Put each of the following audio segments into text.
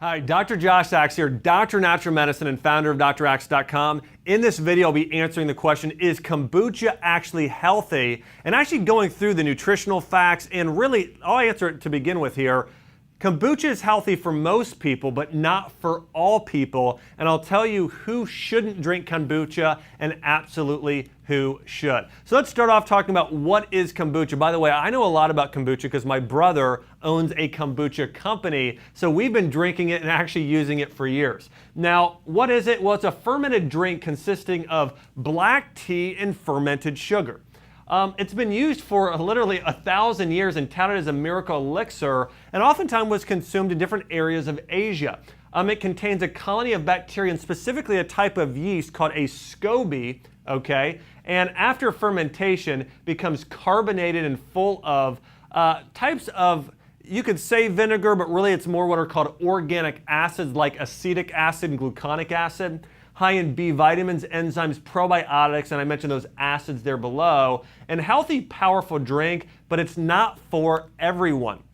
Hi, Dr. Josh Axe here, Doctor of Natural Medicine and founder of draxe.com. In this video, I'll be answering the question, is kombucha actually healthy? And actually going through the nutritional facts, and really, I'll answer it to begin with here. Kombucha is healthy for most people, but not for all people. And I'll tell you who shouldn't drink kombucha and absolutely who should. So let's start off talking about what is kombucha. By the way, I know a lot about kombucha because my brother owns a kombucha company. So we've been drinking it and actually using it for years. Now, what is it? Well, it's a fermented drink consisting of black tea and fermented sugar. It's been used for literally 1,000 years and touted as a miracle elixir, and oftentimes was consumed in different areas of Asia. It contains a colony of bacteria, and specifically a type of yeast called a SCOBY, okay? And after fermentation, becomes carbonated and full of types of, you could say vinegar, but really it's more what are called organic acids like acetic acid and gluconic acid. High in B vitamins, enzymes, probiotics, and I mentioned those acids there below. And healthy, powerful drink, but it's not for everyone.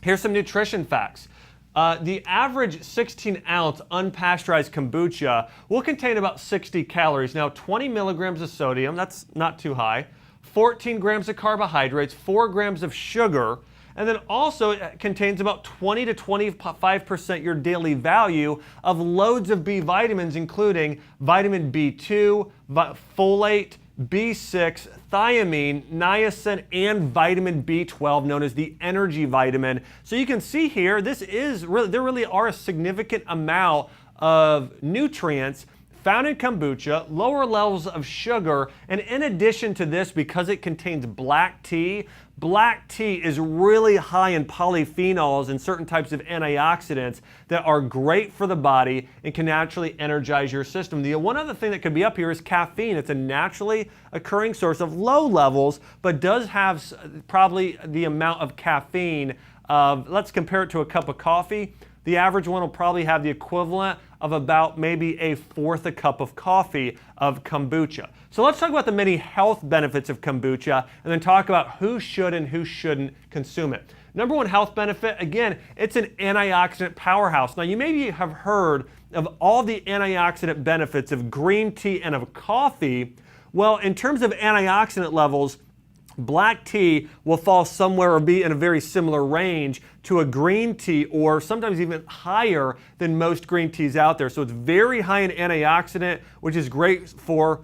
Here's some nutrition facts. The average 16-ounce unpasteurized kombucha will contain about 60 calories. Now, 20 milligrams of sodium, that's not too high, 14 grams of carbohydrates, 4 grams of sugar, and then also it contains about 20 to 25% your daily value of loads of B vitamins, including vitamin B2, folate, B6, thiamine, niacin, and vitamin B12, known as the energy vitamin. So you can see here, there really are a significant amount of nutrients found in kombucha, lower levels of sugar, and in addition to this, because it contains black tea is really high in polyphenols and certain types of antioxidants that are great for the body and can naturally energize your system. The one other thing that could be up here is caffeine. It's a naturally occurring source of low levels, but does have probably the amount of caffeine of, let's compare it to a cup of coffee. The average one will probably have the equivalent of about maybe a fourth a cup of coffee of kombucha. So let's talk about the many health benefits of kombucha and then talk about who should and who shouldn't consume it. Number one health benefit, again, it's an antioxidant powerhouse. Now you maybe have heard of all the antioxidant benefits of green tea and of coffee. Well, in terms of antioxidant levels, black tea will fall somewhere or be in a very similar range to a green tea, or sometimes even higher than most green teas out there. So it's very high in antioxidant, which is great for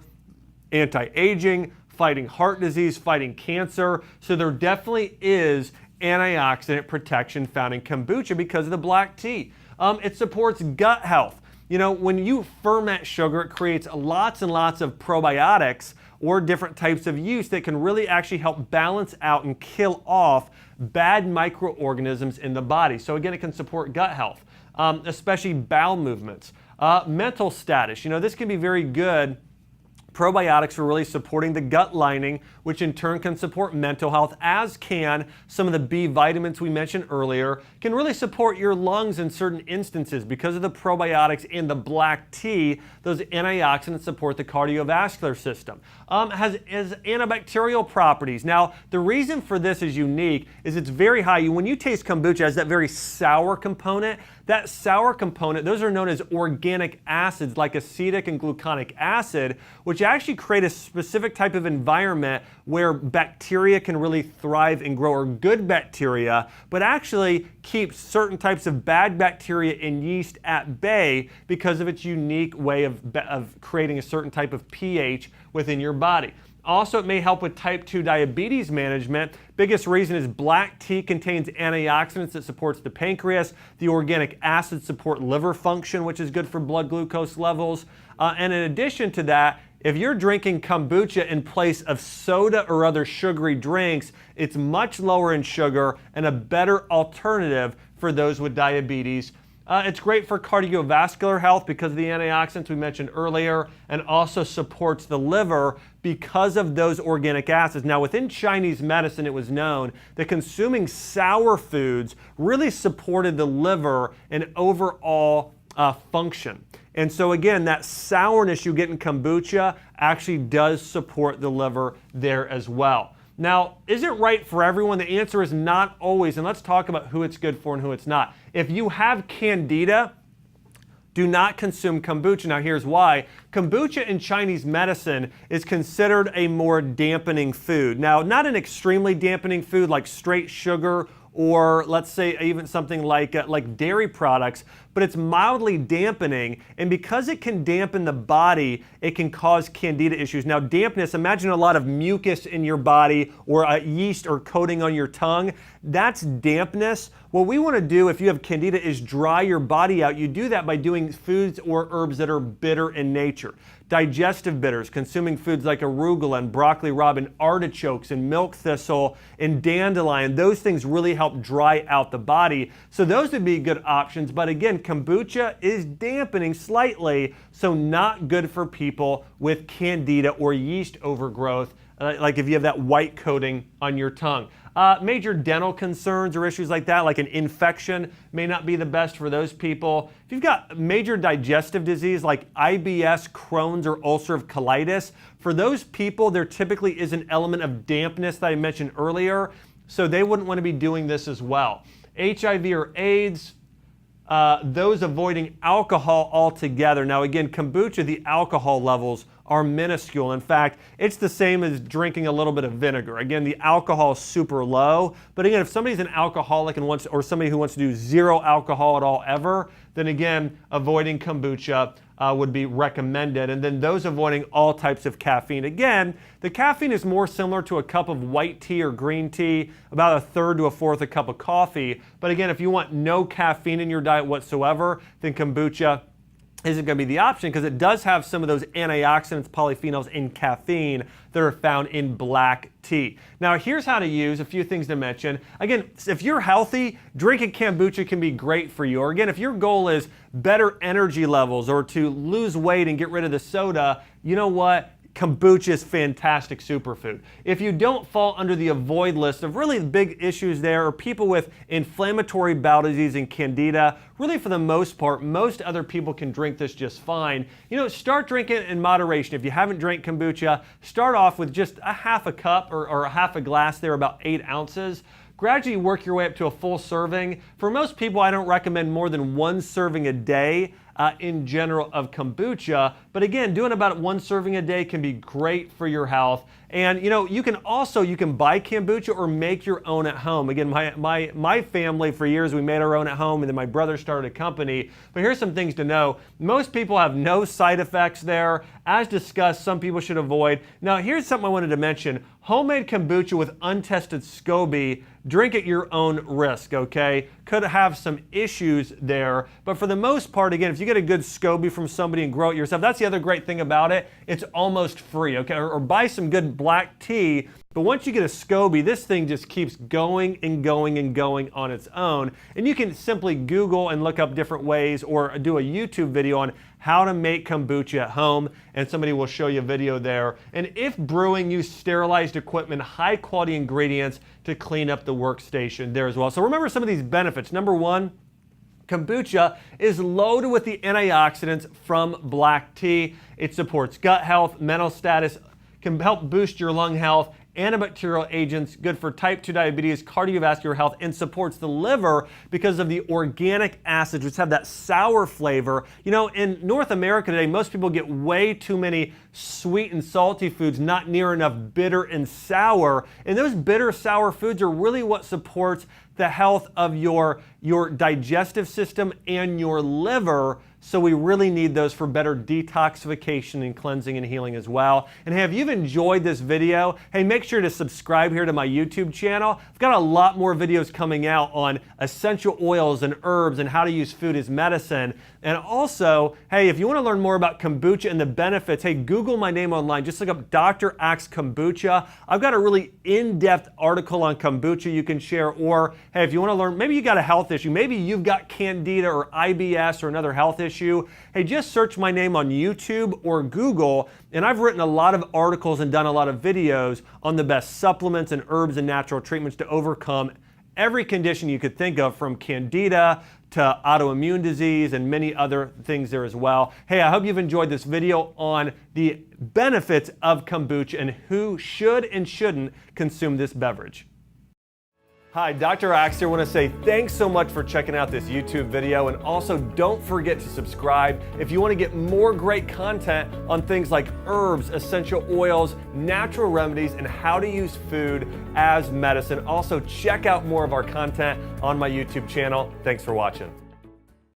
anti-aging, fighting heart disease, fighting cancer. So there definitely is antioxidant protection found in kombucha because of the black tea. It supports gut health. You know, when you ferment sugar, it creates lots and lots of probiotics or different types of yeast that can really actually help balance out and kill off bad microorganisms in the body. So again, it can support gut health, especially bowel movements. Mental status, you know, this can be very good. Probiotics are really supporting the gut lining, which in turn can support mental health, as can some of the B vitamins we mentioned earlier, can really support your lungs in certain instances because of the probiotics in the black tea. Those antioxidants support the cardiovascular system. Has antibacterial properties. Now, the reason for this is unique is it's very high. When you taste kombucha, it has that very sour component. That sour component, those are known as organic acids like acetic and gluconic acid, which actually create a specific type of environment where bacteria can really thrive and grow, or good bacteria, but actually keep certain types of bad bacteria and yeast at bay because of its unique way of creating a certain type of pH within your body. Also, it may help with type 2 diabetes management. Biggest reason is black tea contains antioxidants that supports the pancreas. The organic acids support liver function, which is good for blood glucose levels. And in addition to that, if you're drinking kombucha in place of soda or other sugary drinks, it's much lower in sugar and a better alternative for those with diabetes. It's great for cardiovascular health because of the antioxidants we mentioned earlier, and also supports the liver because of those organic acids. Now, within Chinese medicine, it was known that consuming sour foods really supported the liver and overall function. And so again, that sourness you get in kombucha actually does support the liver there as well. Now, is it right for everyone? The answer is not always, and let's talk about who it's good for and who it's not. If you have candida, do not consume kombucha. Now here's why. Kombucha in Chinese medicine is considered a more dampening food. Now, not an extremely dampening food like straight sugar or let's say even something like dairy products, but it's mildly dampening, and because it can dampen the body, it can cause candida issues. Now dampness, imagine a lot of mucus in your body or a yeast or coating on your tongue. That's dampness. What we want to do if you have candida is dry your body out. You do that by doing foods or herbs that are bitter in nature. Digestive bitters, consuming foods like arugula and broccoli rabe, artichokes and milk thistle and dandelion. Those things really help dry out the body. So those would be good options. But again, kombucha is dampening slightly, so not good for people with candida or yeast overgrowth, like if you have that white coating on your tongue. Major dental concerns or issues like that, like an infection, may not be the best for those people. If you've got major digestive disease like IBS, Crohn's, or ulcerative colitis, for those people, there typically is an element of dampness that I mentioned earlier, so they wouldn't want to be doing this as well. HIV or AIDS, those avoiding alcohol altogether. Now again, kombucha, the alcohol levels are minuscule. In fact, it's the same as drinking a little bit of vinegar. Again, the alcohol is super low, but again, if somebody's an alcoholic and or somebody who wants to do zero alcohol at all ever, then again, avoiding kombucha would be recommended. And then those avoiding all types of caffeine. Again, the caffeine is more similar to a cup of white tea or green tea, about a third to a fourth a cup of coffee. But again, if you want no caffeine in your diet whatsoever, then kombucha isn't going to be the option because it does have some of those antioxidants, polyphenols, and caffeine that are found in black tea. Now here's how to use, a few things to mention. Again, if you're healthy, drinking kombucha can be great for you. Or again, if your goal is better energy levels or to lose weight and get rid of the soda, you know what? Kombucha is fantastic superfood. If you don't fall under the avoid list of really big issues there, or people with inflammatory bowel disease and candida, really for the most part, most other people can drink this just fine. You know, start drinking it in moderation. If you haven't drank kombucha, start off with just a half a cup or a half a glass there, about 8 ounces. Gradually work your way up to a full serving. For most people, I don't recommend more than 1 serving a day in general of kombucha. But again, doing about 1 serving a day can be great for your health. And you know, you can buy kombucha or make your own at home. Again, my family for years, we made our own at home, and then my brother started a company. But here's some things to know. Most people have no side effects there. As discussed, some people should avoid. Now here's something I wanted to mention. Homemade kombucha with untested SCOBY, drink at your own risk, okay? Could have some issues there, but for the most part, again, if you get a good SCOBY from somebody and grow it yourself, that's the other great thing about it. It's almost free, okay? Or buy some good black tea. But once you get a SCOBY, this thing just keeps going and going and going on its own. And you can simply Google and look up different ways or do a YouTube video on how to make kombucha at home, and somebody will show you a video there. And if brewing, use sterilized equipment, high quality ingredients to clean up the workstation there as well. So remember some of these benefits. Number 1, kombucha is loaded with the antioxidants from black tea. It supports gut health, mental status, can help boost your lung health, antibacterial agents, good for type 2 diabetes, cardiovascular health, and supports the liver because of the organic acids, which have that sour flavor. You know, in North America today, most people get way too many sweet and salty foods, not near enough bitter and sour. And those bitter, sour foods are really what supports the health of your digestive system and your liver. So we really need those for better detoxification and cleansing and healing as well. And hey, if you've enjoyed this video, hey, make sure to subscribe here to my YouTube channel. I've got a lot more videos coming out on essential oils and herbs and how to use food as medicine. And also, hey, if you want to learn more about kombucha and the benefits, hey, Google my name online. Just look up Dr. Axe Kombucha. I've got a really in-depth article on kombucha you can share. Or hey, if you want to learn, maybe you got a health issue. Maybe you've got candida or IBS or another health issue. Hey, just search my name on YouTube or Google, and I've written a lot of articles and done a lot of videos on the best supplements and herbs and natural treatments to overcome every condition you could think of, from candida to autoimmune disease and many other things there as well. Hey, I hope you've enjoyed this video on the benefits of kombucha and who should and shouldn't consume this beverage. Hi, Dr. Axe here. I want to say thanks so much for checking out this YouTube video, and also don't forget to subscribe if you want to get more great content on things like herbs, essential oils, natural remedies, and how to use food as medicine. Also, check out more of our content on my YouTube channel. Thanks for watching.